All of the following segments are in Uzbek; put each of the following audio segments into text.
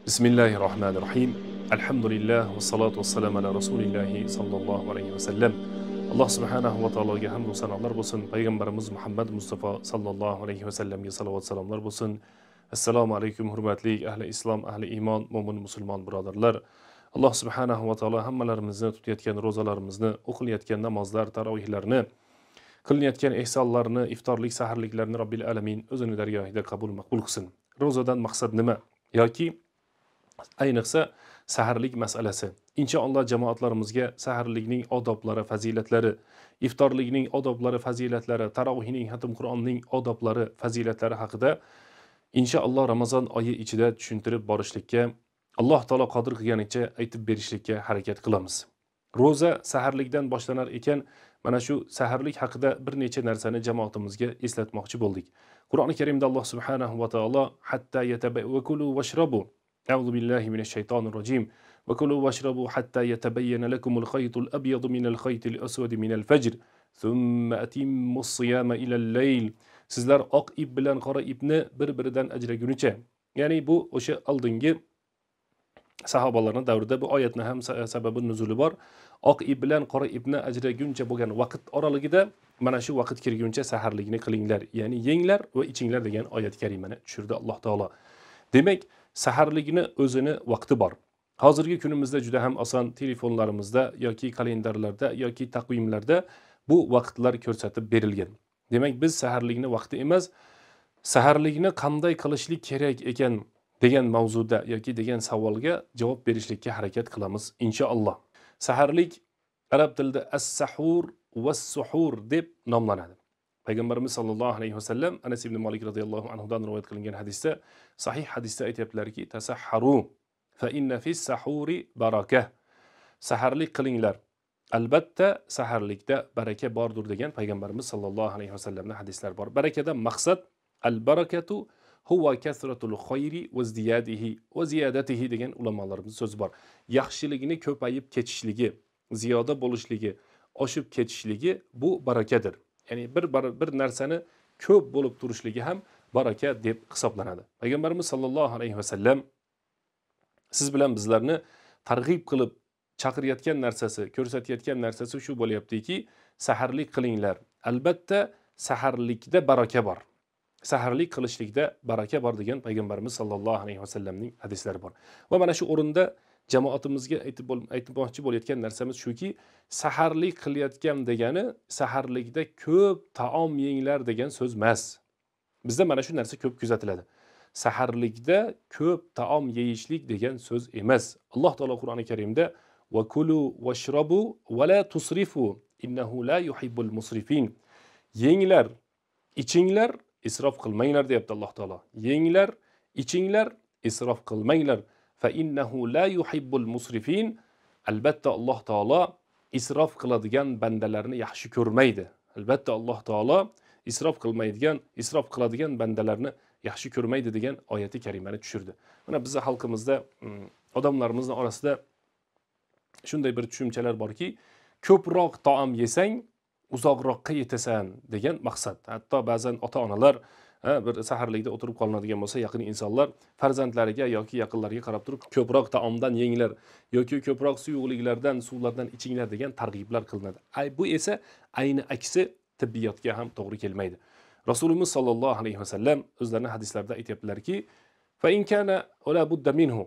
Bismillahirrahmanirrahim. Alhamdulillah va salatu vassalamu ala rasulillahi sallallohu alayhi va sallam. Alloh subhanahu va taologa hamd va sanolar bo'lsin. Payg'ambarimiz Muhammad Mustafa sallallohu alayhi va sallamga salovat salomlar bo'lsin. Assalomu alaykum hurmatli ahli islom, ahli iymon, mo'min musulmon birodarlar. Alloh subhanahu va taolo hammalarimizni tutayotgan ro'zalarimizni, o'qilayotgan namozlar, tarovihlarni, qilinayotgan ehsonlarni, iftorlik, saharliklarni Robbil alamin o'zini dargohida qabul maqbul qilsin. Ro'zadan maqsad nima? Yoki ayniqsa saharlik masalasi. Inshaalloh jamoatlarimizga saharlikning odoblari, fazilatlari, iftorlikning odoblari, fazilatlari, tarovihning, hatm Qur'onning odoblari, fazilatlari haqida inshaalloh Ramazon oyi ichida tushuntirib borishlikka, Alloh taolo qodir qilganicha aytib berishlikka harakat qilamiz. Ro'za saharlikdan boshlanar ekan, mana shu saharlik haqida bir necha narsani jamoatimizga eslatmoqchi bo'ldik. Qur'oni Karimda Alloh subhanahu va taolo hatta yatabayyakulu washrabu أعوذ بالله من الشيطان الرجيم وكلوا واشربوا حتى يتبين لكم الخيط الأبيض من الخيط الأسود من الفجر ثم أتموا الصيام إلى الليل. Sizlar oq ip bilan qora ipni bir-biridan ajragunicha. Ya'ni bu o'sha oldingi sahobalarning davrida bu oyatning ham sababi nuzuli bor. Oq ip bilan qora ipni ajraguncha bo'lgan vaqt oralig'ida mana shu vaqt kirguncha saharlikni qilinglar, ya'ni yenglar va ichinglar degan oyat karimani tushirdi Alloh taolo. Demak, saharlikni o'zini vaqti bor. Hozirgi kunimizda juda ham oson telefonlarimizda yoki kalendarlarda yoki taqvimlarda bu vaqtlar ko'rsatib berilgan. Demak, biz saharlikni vaqti emas, saharlikni qanday qilishlik kerak ekan degan mavzuda yoki degan savolga javob berishlikka harakat qilamiz inshaalloh. Saharlik arab tilida as-sahur was-suhur deb nomlanadi. Payg'ambarimiz sallallohu alayhi va sallam Anas ibn Malik radhiyallohu anhu dan rivoyat qilingan hadisda, sahih hadisda aytiblarki, tasahharu fa inna fis sahuri barakah. Saharlik qilinglar. Albatta saharlikda baraka bordir degan payg'ambarimiz sallallohu alayhi va sallamning hadislar bor. Barakadan maqsad al-barakatu huwa kasratul khayri wa ziyadihi wa ziyadatihi degan ulamolarimiz so'zi bor. Yaxshiligini ko'payib ketishligi, ziyoda bo'lishligi, oshib ketishligi bu barakadir. Ya'ni bir narsani ko'p bo'lib turishligi ham baraka deb hisoblanadi. Payg'ambarimiz sallallohu alayhi va sallam siz bilan bizlarni targ'ib qilib chaqirayotgan narsasi, ko'rsatayotgan narsasi shu bo'lyaptiki, saharlik qilinglar. Albatta saharlikda baraka bor. Saharlik qilishlikda baraka bor degan payg'ambarimiz sallallohu alayhi va sallamning hadislari bor. Va mana shu o'rinda jamoatimizga aytmoqchi bo'layotgan narsamiz shuki, saharlik qilayotgan degani saharlikda ko'p taom yenglar degan so'z emas. Bizda mana shu narsa ko'p kuzatiladi. Saharlikda ko'p taom yeyishlik degan so'z emas. Alloh taolo Qur'oni Karimda va kulu washrabu va la tusrifu innahu la yuhibbul musrifin. Yenglar, ichinglar, isrof qilmanglar deyapti Alloh taolo. Yenglar, ichinglar, isrof qilmanglar. Fa innahu la yuhibbul musrifin. Albatta Alloh taolo isrof qiladigan bandalarni yaxshi ko'rmaydi. Albatta Alloh taolo isrof qiladigan bandalarni yaxshi ko'rmaydi degan oyati karimani tushirdi. Mana bizning xalqimizda, odamlarimizning orasida shunday bir tushunchalar borki, ko'proq taom yesang, uzoqroqqa yetasan degan maqsad. Hatto ba'zan ota-onalar bir saharlikda o'tirib qolinadigan bo'lsa, yaqin insonlar farzandlariga yoki yaqinlariga qarab turib, ko'proq taomdan yenglar yoki ko'proq suyuqliklardan, suvlardan ichinglar degan targ'iblar qilinadi. Bu esa ayni aksi tibbiyotga ham to'g'ri kelmaydi. Rasulimiz sallallohu alayhi va sallam o'zlarining hadislarida aytiblarki, fa in kana wala budda minhu.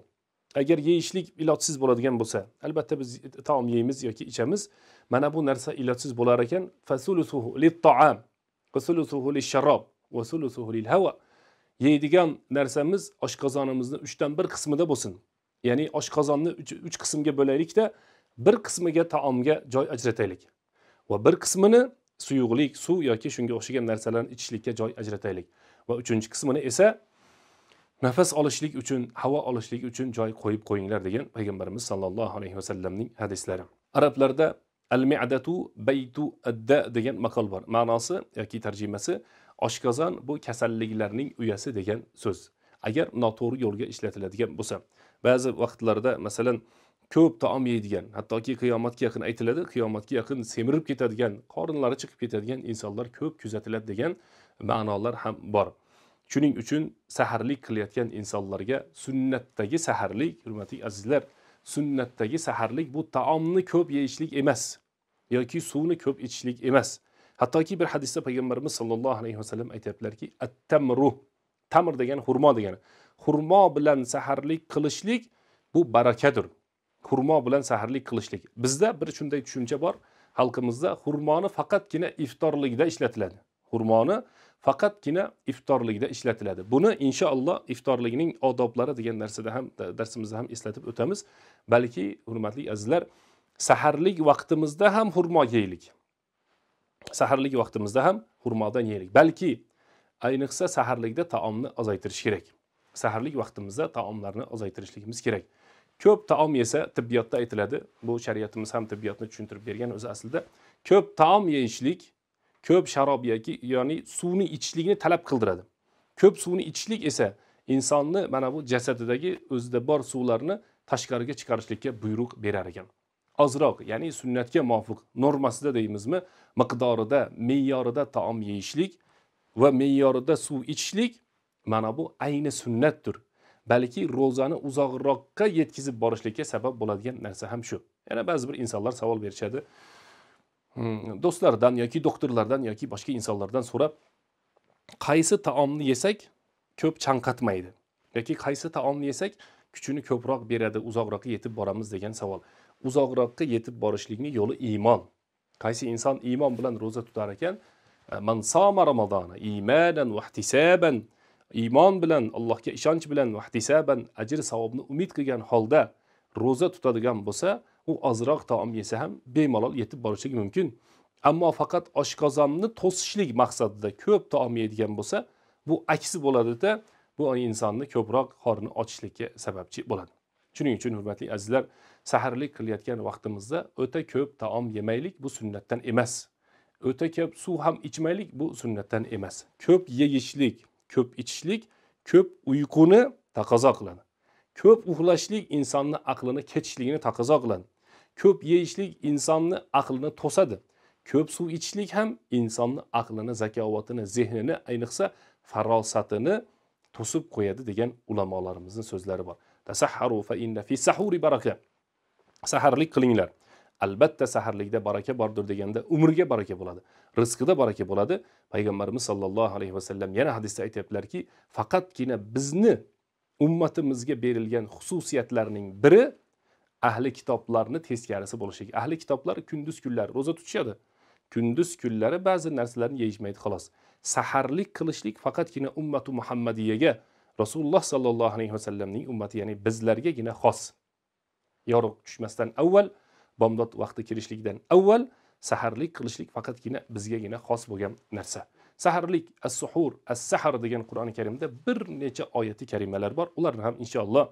Agar yeyishlik ilojsiz bo'ladigan bo'lsa, albatta biz taom yeymiz yoki ichamiz, mana bu narsa ilojsiz bo'lar ekan, fasulusuhu lit-ta'am va sulusuhu lish-sharob va sulusuhu lil-hawa. Yeydigan narsamiz oshqozonimizning 3dan 1 qismida bo'lsin. Ya'ni oshqozonni 3 qismga bo'laylikda, bir qismiga taomga joy ajrataylik va bir qismini suyuqlik, suv yoki shunga o'xshagan narsalarni ichishlikka joy ajrataylik va 3-chi qismini esa nafas olishlik uchun, havo olishlik uchun joy qo'yib qo'yinglar degan payg'ambarimiz sallallohu alayhi va sallamning hadislari. Arablarda al-mi'datu baytu ad-da degan maqol bor. Ma'nosi yoki tarjimasi oshqozon bu kasalliklarning uyasi degan so'z. Agar noto'g'ri yo'lga ishlatiladigan bo'lsa, ba'zi vaqtlarda masalan ko'p taom yeydigan, hattoki qiyomatga yaqin aytiladi, qiyomatga yaqin semirib ketadigan, qorinlari chiqib ketadigan insonlar ko'p kuzatiladi degan ma'nolar ham bor. Shuning uchun saharlik qilayotgan insonlarga sunnatdagi saharlik, hurmatli azizlar, sunnatdagi saharlik bu taomni ko'p yeyishlik emas yoki suvni ko'p ichishlik emas. Hattoki bir hadisda payg'ambarimiz sollallohu alayhi vasallam aytibdilarki, at-tamru, tamr degani xurmo degani. Xurmo bilan saharlik qilishlik bu barakadir. Xurmo bilan saharlik qilishlik. Bizda bir shunday tushuncha bor. Xalqimizda xurmoni faqatgina iftorlikda ishlatiladi. Xurmoni faqatgina iftorlikda ishlatiladi. Buni inshaalloh iftorlikning odoblari degan narsada ham darsimizda ham eslatib o'tamiz. Balki hurmatli azizlar, saharlik vaqtimizda ham xurmo yeylik. Saharlik vaqtimizda ham xurmodan yeylik. Balki ayniqsa saharlikda taomni ozaytirish kerak. Saharlik vaqtimizda taomlarni ozaytirishligimiz kerak. Ko'p taom yesa tibbiyotda aytiladi. Bu shariatimiz ham tibbiyotni tushuntirib bergan o'zi aslida. Ko'p taom yeyishlik, ko'p sharob yoki ya'ni suvni ichishlikni talab qildiradi. Ko'p suvni ichishlik esa insonni mana bu jasadidagi o'zida bor suvlarni tashqariga chiqarishlikka buyruq berar ekan. Ozroq, ya'ni sunnatga muvofiq normasida deymizmi, miqdorida, me'yorida taom yeyishlik va me'yorida suv ichishlik mana bu ayni sunnatdir. Balki ro'zani uzoqroqqa yetkazib borishlikka sabab bo'ladigan narsa ham shu. Yana ba'zi bir insonlar savol berishadi. Do'stlardan yoki doktorlardan yoki boshqa insonlardan so'rab, qaysi taomni yesak ko'p chanqatmaydi yoki qaysi taomni yesak kuchini ko'proq beradi, uzoqroqqa yetib boramiz degan savol. Uzoqroqqa yetib borishlikning yo'li iymon. Qaysi inson iymon bilan ro'za tutar ekan, man soma ramazona imanan va ihtisaban, iymon bilan, Allohga ishonch bilan va ihtisaban ajr savobni umid qilgan holda ro'za tutadigan bo'lsa, u ozroq taom yesa ham bemalol yetib borishligi mumkin. Ammo faqat oshqozonni to'sishlik maqsadida ko'p taom yeydigan bo'lsa, bu aksi bo'ladi-da, bu insonni ko'proq qorni ochishlikka sababchi bo'ladi. Shuning uchun hurmatli azizlar, saharlik qilayotgan vaqtimizda o'ta ko'p taom yemaylik, bu sunnatdan emas. O'ta ko'p suv ham ichmaylik, bu sunnatdan emas. Ko'p yeyishlik, ko'p ichishlik, ko'p uyquni taqozo qiladi. Ko'p uxlashlik insonni aqlini ketishligini taqozo qiladi. Ko'p yeyishlik insonni aqlini to'sadi. Ko'p suv ichishlik ham insonni aqlini, zakovatini, zehnini, ayniqsa farosatini to'sib qo'yadi degan ulamolarimizning so'zlari bor. Tasahharu fa inna fi sahuri baraka. Saharlik qilinglar. Albatta saharlikda baraka bordir deganda umrga baraka bo'ladi. Rizqida baraka bo'ladi. Payg'ambarimiz sollallohu alayhi vasallam yana hadisda aytibdilarki, faqatgina bizni ummatimizga berilgan xususiyatlarning biri ahli kitoblarni teskarisi bo'lishligi. Ahli kitoblar kunduz kunlari ro'za tutishadi. Kunduz kunlari ba'zi narsalarni yeyishmaydi xolos. Saharlik qilishlik faqatgina ummatu Muhammadiyaga, Rasululloh sallallohu alayhi vasallamning ummati, ya'ni bizlargagina xos. Yorug' tushmasdan avval, bomdod vaqti kirishlikdan avval saharlik qilishlik faqatgina bizgagina xos bo'lgan narsa. Saharlik, as-suhur, as-sahar degan Qur'oni Karimda bir necha oyati karimalar bor. Ularni ham inshaalloh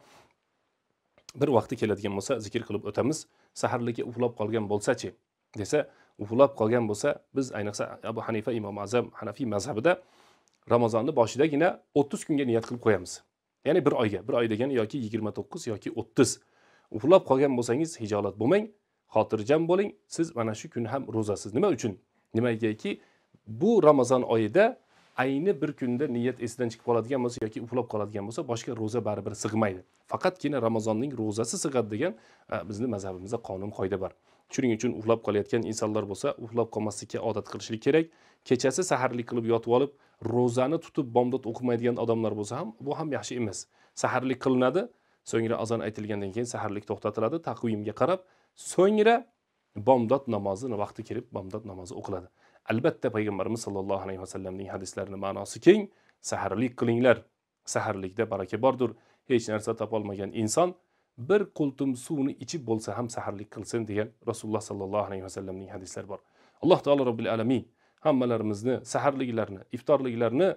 bir vaqti keladigan bo'lsa zikr qilib o'tamiz. Saharlikka uxlab qolgan bo'lsa-chi desa, uxlab qolgan bo'lsa, biz ayniqsa Abu Hanifa Imom Azam Hanafiy mazhabida Ramazonni boshidagina 30 kunga niyat qilib qo'yamiz. Ya'ni bir oy degani yoki 29 yoki 30. Uxlab qolgan bo'lsangiz hijolat bo'lmang, xotirjam bo'ling. Siz mana shu kun ham ro'zasiz. Nima uchun? Nimagaki bu Ramazon oyida ayni bir kunda niyat esidan chiqib qoladigan bo'lsa yoki uxlab qoladigan bo'lsa, boshqa ro'za baribir sig'maydi. Faqatgina Ramazonning ro'zasi sig'adi degan bizning mazhabimizda qonun qoida bor. Shuning uchun uxlab qolayotgan insonlar bo'lsa, uxlab qolmaslikka odat qilishlik kerak. Kechasi saharlik qilib yotib olib, ro'zani tutib bomdod o'qimaydigan odamlar bo'lsa ham, bu ham yaxshi emas. Saharlik qilinadi, so'ngra azon aytilgandan keyin saharlik to'xtatiladi, taqvimga qarab, so'ngra bomdod namozini vaqti kelib bomdod namozi o'qiladi. Albatta payg'ambarimiz sollallohu alayhi vasallamning hadislarining ma'nosi keng. Saharlik qilinglar. Saharlikda baraka bordir. Hech narsa topolmagan inson bir qultum suvni ichib bo'lsa ham saharlik qilsin degan Rasululloh sollallohu alayhi vasallamning hadislari bor. Alloh taolo robbil alamin hammalarimizni saharliklarni, iftorliklarni,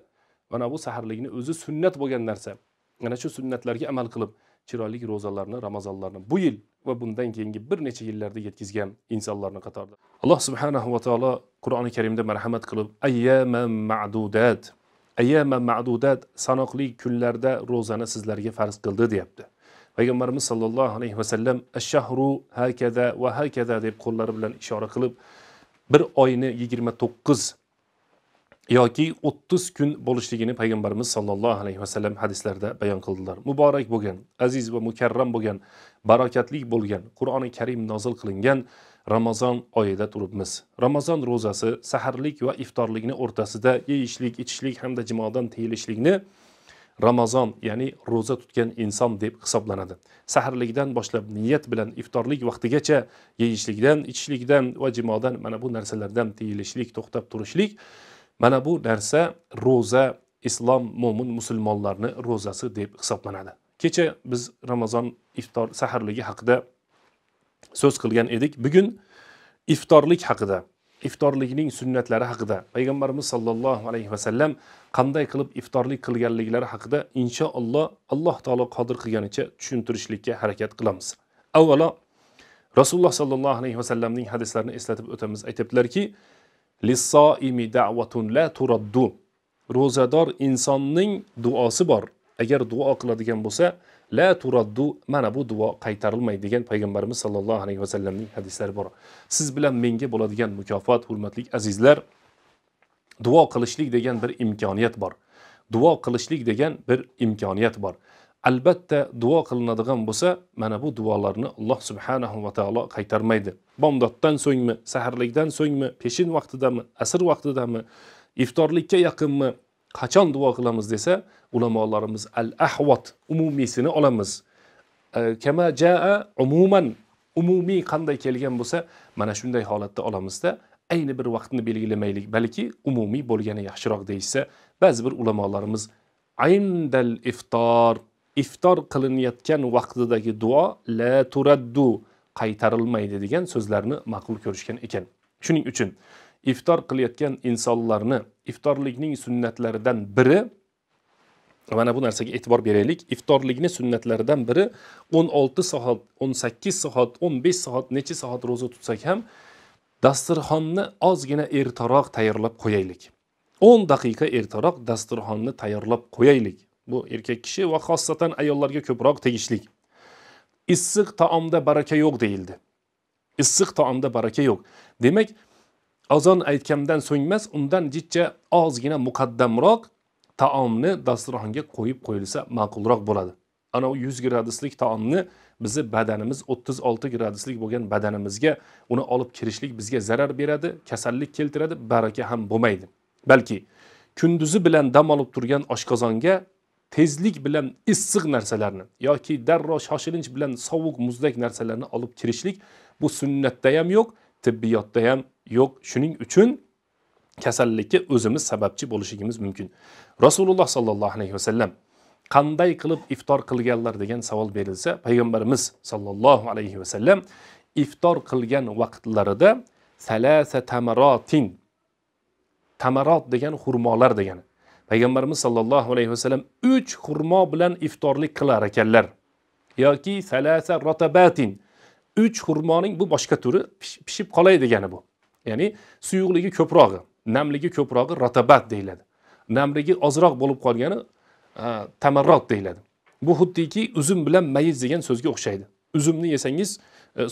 mana bu saharlikni o'zi sunnat bo'lgan narsa. Mana shu sunnatlarga amal qilib, chiroyli ro'zalarni, Ramazonlarni bu yil va bundan keyingi bir necha yillarda yetkazgan insonlarning qatorida. Alloh subhanahu va taolo Qur'oni Karimda marhamat qilib, ayyaman ma'dudat, ayyaman ma'dudat, sanoqli kunlarda ro'zani sizlarga farz qildi deyapti. Payg'ambarimiz sollallohu alayhi vasallam ash-shahru hakaza va hakaza deb qo'llari bilan ishora qilib, bir oyni 29 yoki 30 kun bo'lishligini payg'ambarimiz sollallohu alayhi vasallam hadislarda bayon qildilar. Muborak bo'lgan, aziz va mukarram bo'lgan, barakatli bo'lgan, Qur'oni Karim nozil qilingan Ramazon oyida turibmiz. Ramazon ro'zasi saharlik va iftorlikni o'rtasida yeyishlik, ichishlik hamda jimodan tiyilishlikni Ramazon, ya'ni ro'za tutgan inson deb hisoblanadi. Saharlikdan boshlab niyat bilan iftorlik vaqtigacha yeyishlikdan, ichishlikdan va jimodan mana bu narsalardan tiyilishlik, to'xtab turishlik, mana bu narsa ro'za, islom mo'min musulmonlarni ro'zasi deb hisoblanadi. Kecha biz Ramazon iftor saharligi haqida so'z qilgan edik. Bugun iftorlik haqida, iftorlikning sunnatlari haqida, payg'ambarimiz sollallohu alayhi vasallam qanday qilib iftorlik qilganliklari haqida inshaalloh Alloh taolo qodir qilganicha tushuntirishlikka harakat qilamiz. Avvalo Rasululloh sollallohu alayhi vasallamning hadislarini eslatib o'tamiz. Aytibdilarki, lis-soimi da'watun la turaddu. Ro'zador insonning duosi bor. Agar duo qiladigan bo'lsa, la turaddu, mana bu duo qaytarilmaydi degan payg'ambarimiz sollallohu alayhi vasallamning hadislari bor. Siz bilan menga bo'ladigan mukofot, hurmatli azizlar, duo qilishlik degan bir imkoniyat bor. Duo qilishlik degan bir imkoniyat bor. Albatta duo qilinadigan bo'lsa, mana bu duolarni Alloh subhanahu va taolo qaytarmaydi. Bomdoddan so'ngmi, saharlikdan so'ngmi, peshin vaqtidami, asr vaqtidami, iftorlikka yaqinmi, qachon duo qilamiz desa, ulamolarimiz al-ahvat umumiysini olamiz. Kama jaa umuman, umumiy qanday kelgan bo'lsa, mana shunday holatda olamizda, ayni bir vaqtni belgilamaylik, balki umumiy bo'lgani yaxshiroq deysa, ba'zi bir ulamolarimiz ayndal iftor qilinayotgan vaqtidagi duo la turaddu, qaytarilmaydi degan so'zlarni ma'qul ko'rishgan ekan. Shuning uchun iftor qilayotgan insonlarni iftorlikning sunnatlaridan biri, mana bu narsaga e'tibor beraylik. Iftorlikning sunnatlaridan biri 16 soat, 18 soat, 15 soat, necha soat ro'za tutsak ham dasturxonni ozgina ertaroq tayyorlab qo'yaylik. 10 daqiqa ertaroq dasturxonni tayyorlab qo'yaylik. Bu erkak kishi va xossatan ayollarga ko'proq tegishli. Issiq taomda baraka yo'q deyildi. Issiq taomda baraka yo'q. Demak, azon aytgandan so'ng emas, undan jicha ozgina muqaddamroq taomni dasturxonga qo'yib qo'yilsa ma'qulroq bo'ladi. Ana 100 graduslik taomni bizi badanimiz 36 graduslik bo'lgan badanimizga uni olib kirishlik bizga zarar beradi, kasallik keltiradi, baraka ham bo'lmaydi. Balki kunduzi bilan dam olib turgan oshqozonga tezlik bilan issiq narsalarni yoki darrov shoshilinch bilan sovuq muzdek narsalarni olib kirishlik bu sunnatda ham yo'q, tibbiyotda ham yo'q. Shuning uchun kasallikka o'zimiz sababchi bo'lishimiz mumkin. Rasululloh sallallohu alayhi vasallam qanday qilib iftor qilganlar degan savol berilsa, payg'ambarimiz sallallohu alayhi vasallam iftor qilgan vaqtlarida salasa tamaratin, tamarat degan xurmolar degani. Payg'ambarimiz sallallohu alayhi vasallam 3 xurmo bilan iftorlik qilar ekanlar. Yoki salasa rotabatin, 3 xurmoning bu boshqa turi pishib qolay degani bu. Ya'ni suyuqligi ko'prog'i, namligi ko'prog'i rotabat deyiladi. Namligi ozroq bo'lib qolgani tamarrot deyiladi. Bu xuddiki uzum bilan mayiz degan so'zga o'xshaydi. Uzumni yesangiz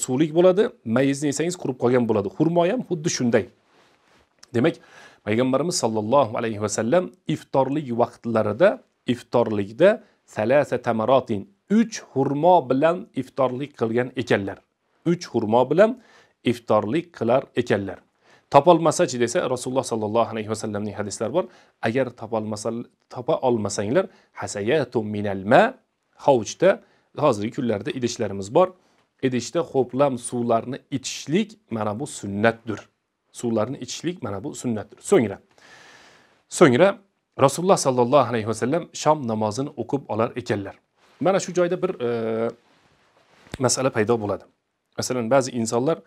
suvlik bo'ladi, mayizni yesangiz qurib qolgan bo'ladi. Xurmo ham xuddi shunday. Demak, payg'ambarimiz sallallohu alayhi vasallam iftorlik vaqtlarida, iftorlikda salasa tamaratin, 3 xurmo bilan iftorlik qilgan ekanlar. 3 xurmo bilan iftorlik qilar ekanlar. Topolmasachi desa, Rasululloh sallallohu alayhi vasallamning hadislari bor. Agar topa olmasanglar, hasayatun minal ma, hovuchda hozirgi kunlarda idishlarimiz bor. Idishda ho'plam suvlarni ichishlik mana bu sunnatdir. Suvlarni ichishlik mana bu sunnatdir. So'ngra Rasululloh sallallohu alayhi vasallam shom namozini o'qib olar ekanlar. Mana shu joyda bir masala paydo bo'ladi. Masalan, ba'zi insonlar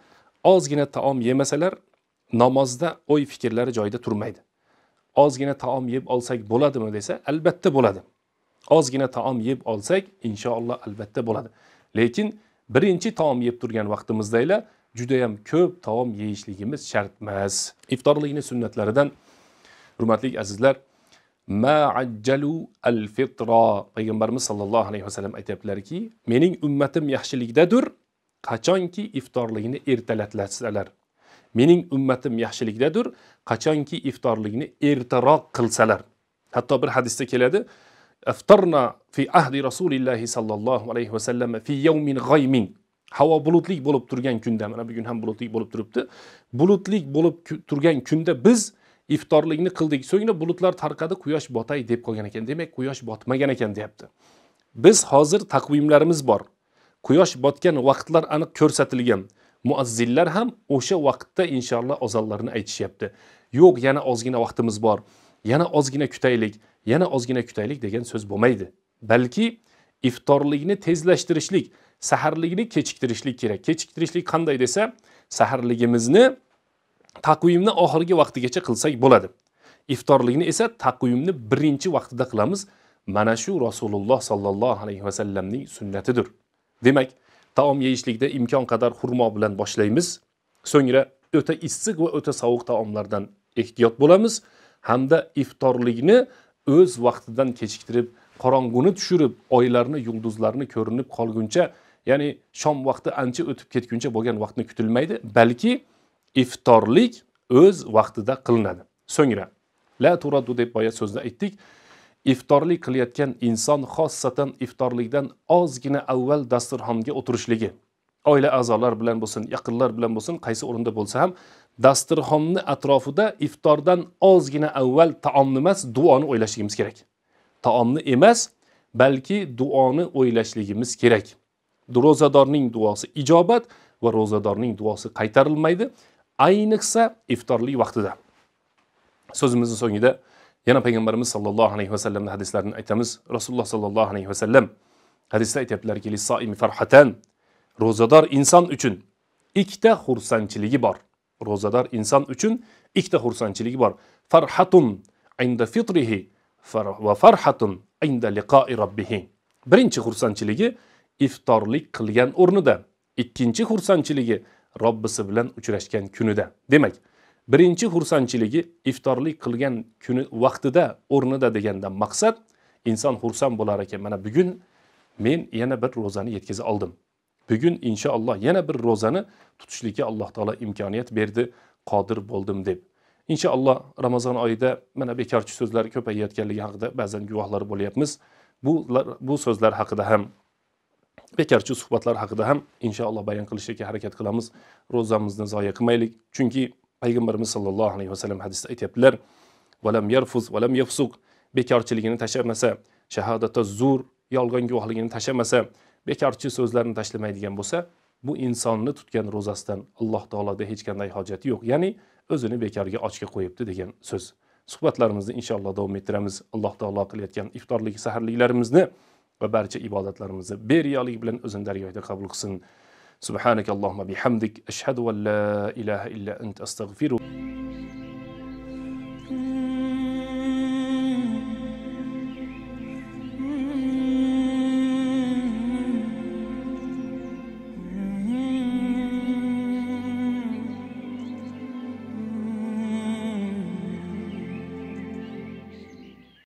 ozgina taom yemasalar, namozda o'y fikrlari joyida turmaydi. Ozgina taom yeb olsak bo'ladimi desa, albatta bo'ladi. Ozgina taom yeb olsak, inshaalloh albatta bo'ladi. Lekin birinchi taom yeb turgan vaqtimizda juda ham ko'p taom yeyishligimiz shart emas. Iftorlikning sunnatlaridan, hurmatli azizlar, ma'ajjalu al-fitra. Payg'ambarimiz sallallohu alayhi vasallam aytibdilarki, mening ummatim yaxshilikdadir, qachonki iftorligini ertalatsalar. Mening ummatim yaxshilikdadir, qachonki iftorlikni ertaroq qilsalar. Hatto bir hadisda keladi, iftarna fi ahdi Rasulillahi sallallohu alayhi vasallam fi yawmin ghaymin. Havo bulutlik bo'lib turgan kunda, mana bugun ham bulutlik bo'lib turibdi. Bulutlik bo'lib turgan kunda biz iftorlikni qildik. So'ngra bulutlar tarqadi, quyosh botay deb qolgan ekan. Demak, quyosh botmagan ekan deyapti. Biz hozir taqvimlarimiz bor. Quyosh botgan vaqtlar aniq ko'rsatilgan. Muazzillar ham o'sha vaqtda inshaalloh azonlarni aytishyapti. Yo'q, yana ozgina vaqtimiz bor. Yana ozgina kutaylik, yana ozgina kutaylik degan so'z bo'lmaydi. Balki iftorlikni tezlashtirishlik, saharlikni kechiktirishlik kerak. Kechiktirishlik qanday desa, saharligimizni taqvimni oxirgi vaqtigacha qilsak bo'ladi. Iftorlikni esa taqvimni birinchi vaqtida qilamiz. Mana shu Rasululloh sallallohu alayhi vasallamning sunnatidir. Demak, taom yeyishlikda imkon qadar xurmo bilan boshlaymiz. So'ngra o'ta issiq va o'ta sovuq taomlardan ehtiyot bo'lamiz hamda iftorlikni o'z vaqtidan kechiktirib, qorong'uni tushirib, oylarni, yulduzlarni ko'rinib qolguncha, ya'ni shom vaqti ancha o'tib ketguncha bo'lgan vaqtni kutilmaydi, balki iftorlik o'z vaqtida qilinadi. So'ngra la turaddu deb boya so'zda aytdik. Iftorlik qilayotgan inson xossatan iftorlikdan ozgina avval dasturxonga o'tirishligi, oila a'zolari bilan bo'lsin, yaqinlar bilan bo'lsin, qaysi o'rinda bo'lsa ham dasturxonni atrofida iftordan ozgina avval taomni emas, duoni o'ylashligimiz kerak. Taomni emas, balki duoni o'ylashligimiz kerak. Ro'zadorning duosi ijobat va ro'zadorning duosi qaytarilmaydi, ayniqsa iftorlik vaqtida. So'zimizning so'ngida yana payg'ambarimiz sallallohu alayhi vasallam hadislarini aytamiz. Rasululloh sallallohu alayhi vasallam hadisda aytibdilarki, lis-soimi farhatan. Ro'zador inson uchun ikkita xursandchiligi bor. Ro'zador inson uchun ikkita xursandchiligi bor. Farhatun inda fitrihi va farhatun inda liqa'i rabbih. Birinchi xursandchiligi iftorlik qilgan o'rnida, ikkinchi xursandchiligi Robbisi bilan uchrashgan kunida. Demak, birinchi xursandchiligi iftorlik qilgan kuni vaqtida, o'rnida degandan maqsad inson xursand bo'lar ekan. Mana bugun men yana bir ro'zani yetkaza oldim. Bugun inshaalloh yana bir ro'zani tutishlikka Alloh taolo imkoniyat berdi, qodir bo'ldim deb. Inshaalloh Ramazon oyida mana bekorchi so'zlar ko'payayotganligi haqida ba'zan guvohlar bo'lyapmiz. Bu so'zlar haqida ham, bekorchi suhbatlar haqida ham inshaalloh bayon qilishga harakat qilamiz. Ro'zamizni zoya qilmaylik. Chunki payg'ambarimiz sallallohu alayhi vasallam hadisda aytibdilar: "Valam yarfuz valam yafsuq", bekorchiligini tashlamasa, shahodataz zur, yolg'on guvohligini tashlamasa, bekorchi so'zlarni tashlamaydigan bo'lsa, bu insonni tutgan ro'zasidan Alloh taoloda hech qanday hojati yo'q. Ya'ni o'zini bekorga ochga qo'yibdi degan so'z. Suhbatlarimizni inshaalloh davom ettiramiz. Alloh taolo qilayotgan iftorlik, saharliklarimizni va barcha ibodatlarimizni beriyolik bilan o'zini dargohida qabul qilsin. Subhanakallohumma bihamdik, ashhadu an la ilaha illa anta astaghfiruka